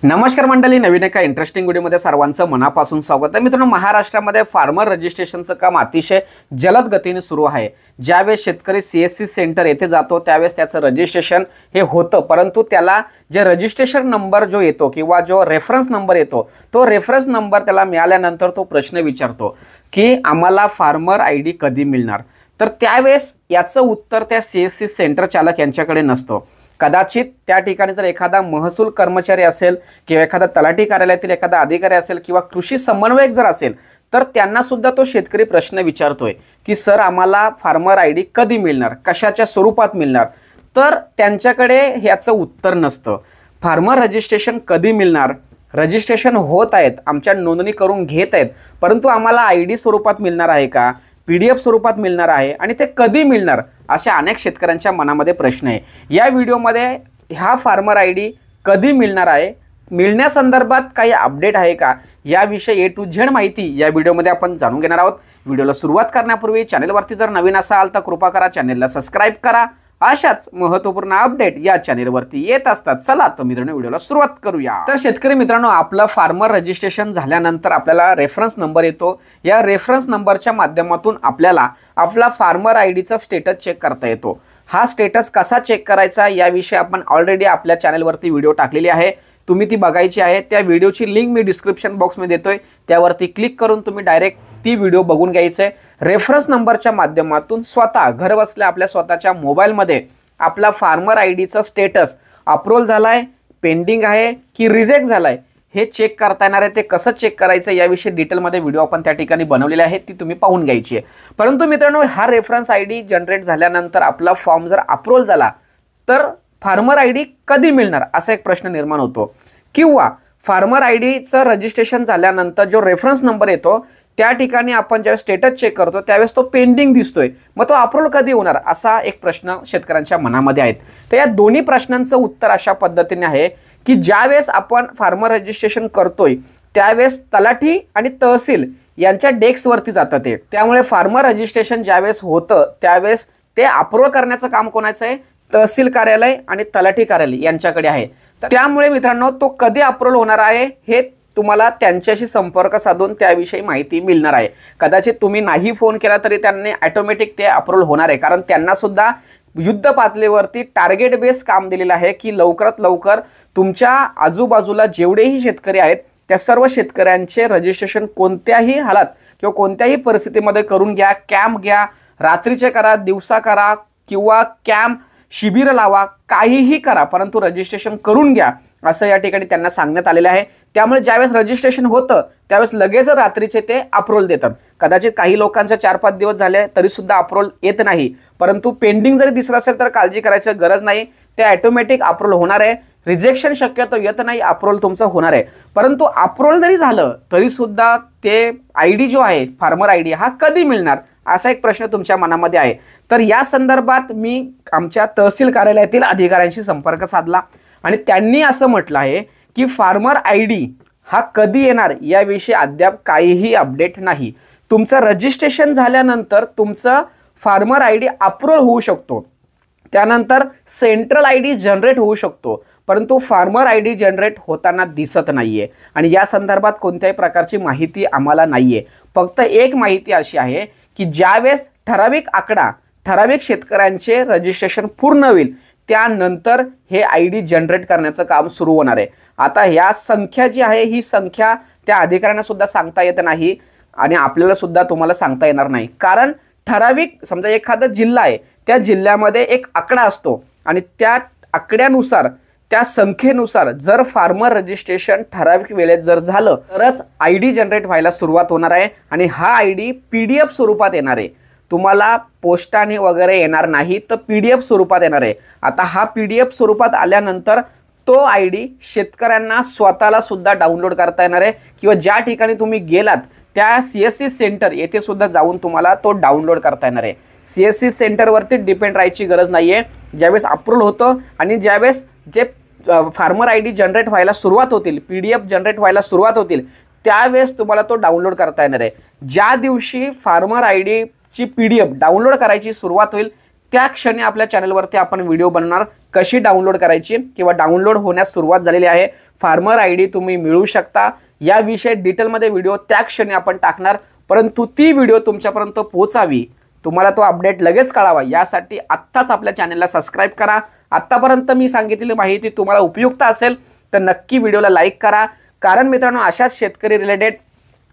नमस्कार मंडळी, नवीन एका इंटरेस्टिंग व्हिडिओमध्ये सर्वांचं मनापासून स्वागत आहे। मित्रांनो, महाराष्ट्रामध्ये फार्मर रजिस्ट्रेशनचं काम अतिशय जलद गतीने सुरू आहे। ज्यावेळेस शेतकरी सीएससी सेंटर येथे जातो त्यावेळेस त्याचं रजिस्ट्रेशन हे होतं, परंतु त्याला जे रजिस्ट्रेशन नंबर जो येतो किंवा जो रेफरन्स नंबर येतो तो रेफरन्स नंबर त्याला मिळाल्यानंतर तो प्रश्न विचारतो की आम्हाला फार्मर आयडी कधी मिळणार। तर त्यावेळेस याचं उत्तर त्या सीएससी सेंटर चालक यांच्याकडे नसतं। कदाचित त्या ठिकाणी जर एखादा महसूल कर्मचारी असेल किंवा एखादा तलाठी कार्यालयातील एखादा अधिकारी असेल किंवा कृषी समन्वयक जर असेल तर त्यांना सुद्धा तो शेतकरी प्रश्न विचारतोय की सर आम्हाला फार्मर आयडी कधी मिळणार, कशाच्या स्वरूपात मिळणार। तर त्यांच्याकडे ह्याचं उत्तर नसतं। फार्मर रजिस्ट्रेशन कधी मिळणार, रजिस्ट्रेशन होत आहेत, आमच्या नोंदणी करून घेत आहेत, परंतु आम्हाला आयडी स्वरूपात मिळणार आहे का, PDF स्वरूपात मिळणार आहे आणि ते कधी मिळणार, अशा अनेक शेतकऱ्यांच्या मनामध्ये प्रश्न आहे। या व्हिडिओमध्ये ह्या फार्मर आयडी कधी मिळणार आहे, मिळण्यासंदर्भात काही अपडेट आहे का, याविषयी A to Z माहिती या व्हिडिओमध्ये आपण जाणून घेणार आहोत। व्हिडिओला सुरुवात करण्यापूर्वी चॅनलवरती जर नवीन असाल तर कृपा करा चॅनलला सबस्क्राइब करा। अशाच महत्त्वपूर्ण अपडेट या चॅनलवरती येत असतात। चला तर मित्रांनो व्हिडिओला सुरुवात करूया। तर शेतकरी मित्रांनो, आपलं फार्मर रजिस्ट्रेशन झाल्यानंतर आपल्याला रेफरन्स नंबर येतो। या रेफरन्स नंबरच्या माध्यमातून आपल्याला आपला फार्मर आयडीचा स्टेटस चेक करता येतो। हा स्टेटस कसा चेक करायचा याविषयी आपण ऑलरेडी आपल्या चॅनलवरती व्हिडिओ टाकलेली आहे, तुम्ही ती बघायची आहे। त्या व्हिडिओची लिंक मी डिस्क्रिप्शन बॉक्समध्ये देतोय, त्यावरती क्लिक करून तुम्ही डायरेक्ट ती व्हिडिओ बघून घ्यायचं आहे। रेफरन्स नंबरच्या माध्यमातून स्वतः घर बसल्या आपल्या स्वतःच्या मोबाईलमध्ये आपला फार्मर आयडीचा स्टेटस अप्रूव्हल झालाय, पेंडिंग आहे की रिजेक्ट झालाय हे चेक करता येणार आहे। ते कसं चेक करायचं याविषयी डिटेलमध्ये व्हिडिओ आपण त्या ठिकाणी बनवलेले आहे, ती तुम्ही पाहून घ्यायची आहे। परंतु मित्रांनो, हा रेफरन्स आयडी जनरेट झाल्यानंतर आपला फॉर्म जर अप्रूव्हल झाला तर फार्मर आयडी कधी मिळणार असा एक प्रश्न निर्माण होतो। किंवा फार्मर आयडीचं रजिस्ट्रेशन झाल्यानंतर जो रेफरन्स नंबर येतो त्या ठिकाणी आपण ज्यावेळेस स्टेटस चेक करतो त्यावेळेस तो पेंडिंग दिसतोय, मग तो अप्रूव्हल कधी होणार असा एक प्रश्न शेतकऱ्यांच्या मनामध्ये आहेत। तर या दोन्ही प्रश्नांचं उत्तर अशा पद्धतीने आहे की ज्यावेळेस आपण फार्मर रजिस्ट्रेशन करतोय त्यावेळेस तलाठी आणि तहसील यांच्या डेस्कवरती जातं ते, त्यामुळे फार्मर रजिस्ट्रेशन ज्यावेळेस होतं त्यावेळेस ते अप्रूव्हल करण्याचं काम कोणाचं आहे, तहसील कार्यालय आणि तलाठी कार्यालय यांच्याकडे आहे। त्यामुळे मित्रांनो, तो कधी अप्रूव्हल होणार आहे हे तुम्हाला त्यांच्याशी संपर्क साधून त्याविषयी माहिती मिळणार आहे। कदाचित तुम्ही नाही फोन केला तरी त्यांनी ऑटोमॅटिक ते अप्रूव्हल होणार आहे, कारण त्यांना सुद्धा युद्ध पातळीवरती टार्गेट बेस काम दिलेलं आहे की लवकरात लवकर तुमच्या आजूबाजूला जेवढेही शेतकरी आहेत त्या सर्व शेतकऱ्यांचे रजिस्ट्रेशन कोणत्याही हालात किंवा कोणत्याही परिस्थितीमध्ये करून घ्या। कॅम्प घ्या, रात्रीचे करा, दिवसा करा किंवा कॅम्प शिबिर लावा, काहीही करा, परंतु रजिस्ट्रेशन करून घ्या असं या ठिकाणी त्यांना सांगण्यात आलेलं आहे। त्यामुळे ज्यावेळेस रजिस्ट्रेशन होतं त्यावेळेस लगेच रात्रीचे ते अप्रूव्हल देतात। कदाचित काही लोकांचे 4-5 दिवस झाले तरी सुद्धा अप्रूव्हल येत नाही, परंतु पेंडिंग जरी दिसलं असेल तर काळजी करायची गरज नाही, ते ऑटोमॅटिक अप्रूव्हल होणार आहे। रिजेक्शन शक्यतो येत नाही, अप्रूव्हल तुमचं होणार आहे। परंतु अप्रूव्हल जरी झालं तरी सुद्धा ते आयडी जो आहे फार्मर आयडी हा कधी मिळणार असा एक प्रश्न तुमच्या मनामध्ये आहे। तर या संदर्भात मी आमच्या तहसील कार्यालयातील अधिकाऱ्यांशी संपर्क साधला आणि त्यांनी असं म्हटलं आहे की फार्मर आयडी हा कधी येणार याविषयी अद्याप काहीही अपडेट नाही। तुमचं रजिस्ट्रेशन झाल्यानंतर तुमचं फार्मर आयडी अप्रूव्हल होऊ शकतो, त्यानंतर सेंट्रल आयडी जनरेट होऊ शकतो, परंतु फार्मर आयडी जनरेट होताना दिसत नाहीये आणि या संदर्भात कोणत्याही प्रकारची माहिती आम्हाला नाहीये। फक्त एक माहिती अशी आहे की ज्यावेळेस ठराविक आकडा, ठराविक शेतकऱ्यांचे रजिस्ट्रेशन पूर्ण होईल त्यानंतर हे आयडी जनरेट करण्याचं काम सुरू होणार आहे। आता ह्या संख्या जी आहे ही संख्या त्या अधिकाऱ्यांना सुद्धा सांगता येत नाही आणि आपल्याला सुद्धा तुम्हाला सांगता येणार नाही, कारण ठराविक समजा एखादा जिल्हा आहे त्या जिल्ह्यामध्ये एक आकडा असतो आणि त्या आकड्यानुसार, त्या संख्येनुसार जर फार्मर रजिस्ट्रेशन ठराविक वेळेत जर झालं तरच आयडी जनरेट व्हायला सुरुवात होणार आहे आणि हा आयडी PDF स्वरूपात येणार आहे। तुम्हाला पोस्टाने वगैरे येणार नाही, तर PDF स्वरूपात येणार आहे। आता हा PDF स्वरूपात आल्यानंतर तो आयडी शेतकऱ्यांना स्वतःला सुद्धा डाउनलोड करता येणार आहे किंवा ज्या ठिकाणी तुम्ही गेलात त्या CSC सेंटर येथे सुद्धा जाऊन तुम्हाला तो डाउनलोड करता येणार आहे। CSC सेंटरवरती डिपेंड राहायची गरज नाहीये। ज्यावेळेस अप्रूव्हल होतं आणि ज्यावेळेस जे फार्मर आयडी जनरेट व्हायला सुरुवात होतील, PDF जनरेट व्हायला सुरुवात होतील त्यावेळेस तुम्हाला तो डाउनलोड करता येणार आहे। ज्या दिवशी फार्मर आयडीची PDF डाउनलोड करायची सुरुवात होईल त्या क्षणी आपल्या चॅनलवरती आपण व्हिडिओ बनवणार कशी डाउनलोड करायची किंवा डाउनलोड होण्यास सुरुवात झालेली आहे। फार्मर ID तुम्ही मिळवू शकता। याविषयी डिटेलमध्ये व्हिडिओ त्या क्षणी आपण टाकणार, परंतु ती व्हिडिओ तुमच्यापर्यंत पोहोचावी, तुम्हाला तो अपडेट लगेच कळावा यासाठी आत्ताच आपल्या चॅनलला सबस्क्राईब करा। आत्तापर्यंत मी सांगितलेली माहिती तुम्हाला उपयुक्त असेल तर नक्की व्हिडिओला लाईक करा, कारण मित्रांनो अशाच शेतकरी रिलेटेड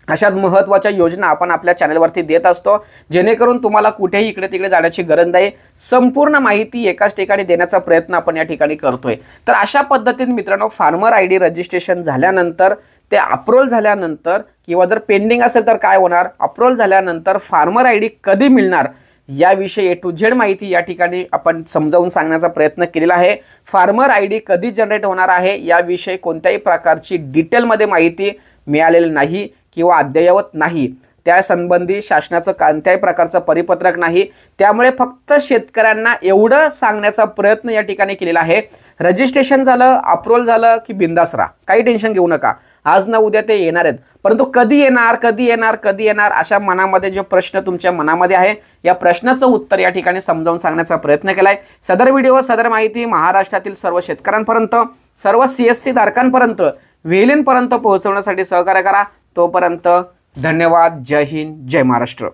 अशाच महत्त्वाच्या योजना आपण आपल्या चॅनलवरती देत असतो, जेणेकरून तुम्हाला कुठेही इकडे तिकडे जाण्याची गरज नाही, संपूर्ण माहिती एकाच ठिकाणी देण्याचा प्रयत्न आपण या ठिकाणी करतोय। तर अशा पद्धतीने मित्रांनो फार्मर ID रजिस्ट्रेशन झाल्यानंतर, ते अप्रूव्हल झाल्यानंतर किंवा जर पेंडिंग असेल तर काय होणार, अप्रूव्हल झाल्यानंतर फार्मर ID कधी मिळणार याविषयी A to Z माहिती या ठिकाणी आपण समजावून सांगण्याचा प्रयत्न केलेला आहे। फार्मर ID कधी जनरेट होणार आहे याविषयी कोणत्याही प्रकारची डिटेलमध्ये माहिती मिळालेली नाही किंवा अद्ययावत नाही, त्या संबंधी शासनाचं कोणत्याही प्रकारचं परिपत्रक नाही। त्यामुळे फक्त शेतकऱ्यांना एवढं सांगण्याचा प्रयत्न या ठिकाणी केलेला आहे, रजिस्ट्रेशन झालं, अप्रूव्हल झालं की बिंदास राहा, काही टेन्शन घेऊ नका, आज ना उद्या ते येणार आहेत, परंतु कधी येणार कधी येणार कधी येणार अशा मनामध्ये जो प्रश्न तुमच्या मनामध्ये आहे, या प्रश्नाचं उत्तर या ठिकाणी समजावून सांगण्याचा प्रयत्न केलाय। सदर व्हिडिओ सदर माहिती महाराष्ट्रातील सर्व शेतकऱ्यांपर्यंत, सर्व CSC धारकांपर्यंत, वेलींपर्यंत पोहोचवण्यासाठी सहकार्य करा। तोपर्यंत धन्यवाद। जय हिंद, जय महाराष्ट्र।